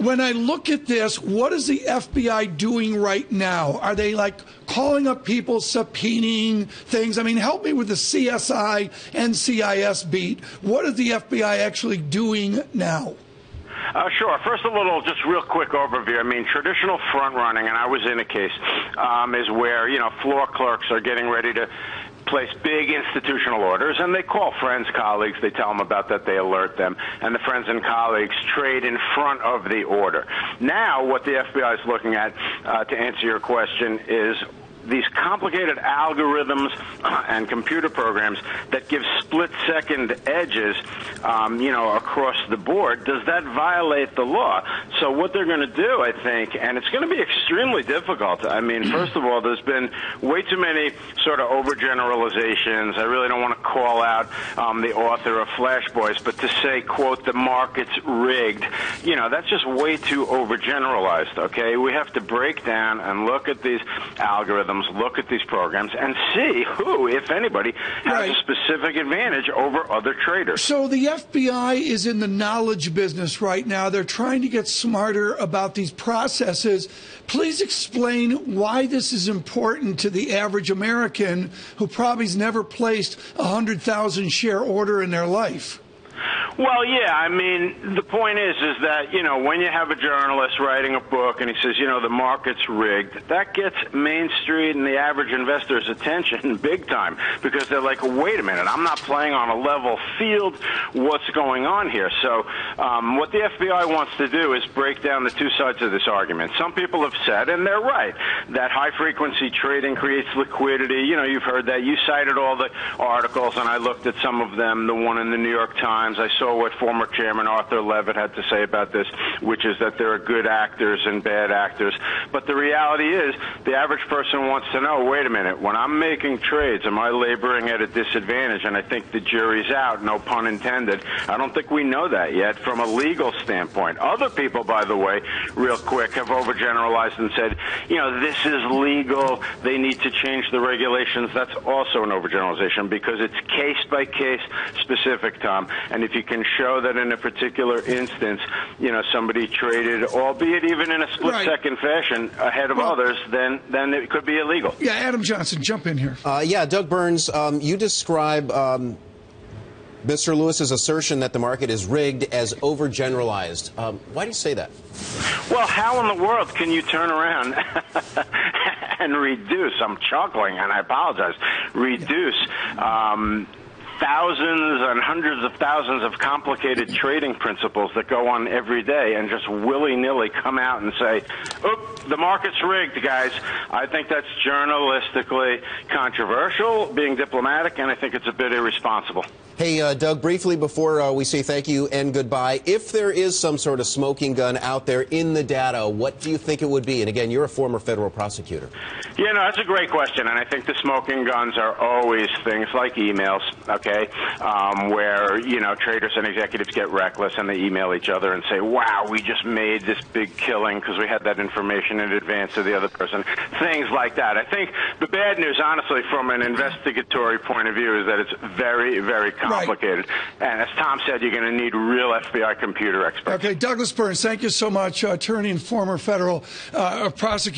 when I look at this, what is the FBI doing right now? Are they like calling up people, subpoenaing things? I mean, help me with the CSI NCIS beat. What is the FBI actually doing now? Sure. First, a little just real quick overview. I mean, traditional front running, and I was in a case, is where, floor clerks are getting ready to place big institutional orders, and they call friends, colleagues, they tell them about that, they alert them, and the friends and colleagues trade in front of the order. Now, what the FBI is looking at, to answer your question, is these complicated algorithms and computer programs that give split-second edges, across the board. Does that violate the law? So what they're going to do, I think, and it's going to be extremely difficult. I mean, first of all, there's been way too many sort of overgeneralizations. I really don't want to call out the author of Flash Boys, but to say, quote, the market's rigged, that's just way too overgeneralized, okay? We have to break down and look at these algorithms, look at these programs, and see who, if anybody, has a specific advantage over other traders. So the FBI is in the knowledge business right now. They're trying to get smarter about these processes. Please explain why this is important to the average American who probably has never placed a 100,000 share order in their life. Well, yeah, I mean, the point is that, when you have a journalist writing a book and he says, the market's rigged, that gets Main Street and the average investor's attention big time, because they're like, wait a minute, I'm not playing on a level field. What's going on here? So what the FBI wants to do is break down the two sides of this argument. Some people have said, and they're right, that high-frequency trading creates liquidity. You've heard that. You cited all the articles, and I looked at some of them, the one in the New York Times. I saw what former chairman Arthur Levitt had to say about this, which is that there are good actors and bad actors. But the reality is the average person wants to know, wait a minute, when I'm making trades, am I laboring at a disadvantage? And I think the jury's out, no pun intended. I don't think we know that yet from a legal standpoint. Other people, by the way, real quick, have overgeneralized and said, this is legal. They need to change the regulations. That's also an overgeneralization because it's case-by-case specific, Tom. And if you can show that in a particular instance, somebody traded, albeit even in a split-second fashion, ahead of others, then it could be illegal. Yeah, Adam Johnson, jump in here. Doug Burns, you describe Mr. Lewis's assertion that the market is rigged as overgeneralized. Why do you say that? Well, how in the world can you turn around and reduce, I'm chuckling and I apologize, reduce thousands and hundreds of thousands of complicated trading principles that go on every day and just willy-nilly come out and say, oop, the market's rigged, guys. I think that's journalistically controversial, being diplomatic, and I think it's a bit irresponsible. Hey, Doug, briefly before we say thank you and goodbye, if there is some sort of smoking gun out there in the data, what do you think it would be? And again, you're a former federal prosecutor. Yeah, no, that's a great question, and I think the smoking guns are always things like emails, okay, where, traders and executives get reckless and they email each other and say, wow, we just made this big killing because we had that information in advance of the other person, things like that. I think the bad news, honestly, from an investigatory point of view is that it's very, very complicated. Right. And as Tom said, you're going to need real FBI computer experts. Okay, Douglas Burns, thank you so much, attorney and former federal prosecutor.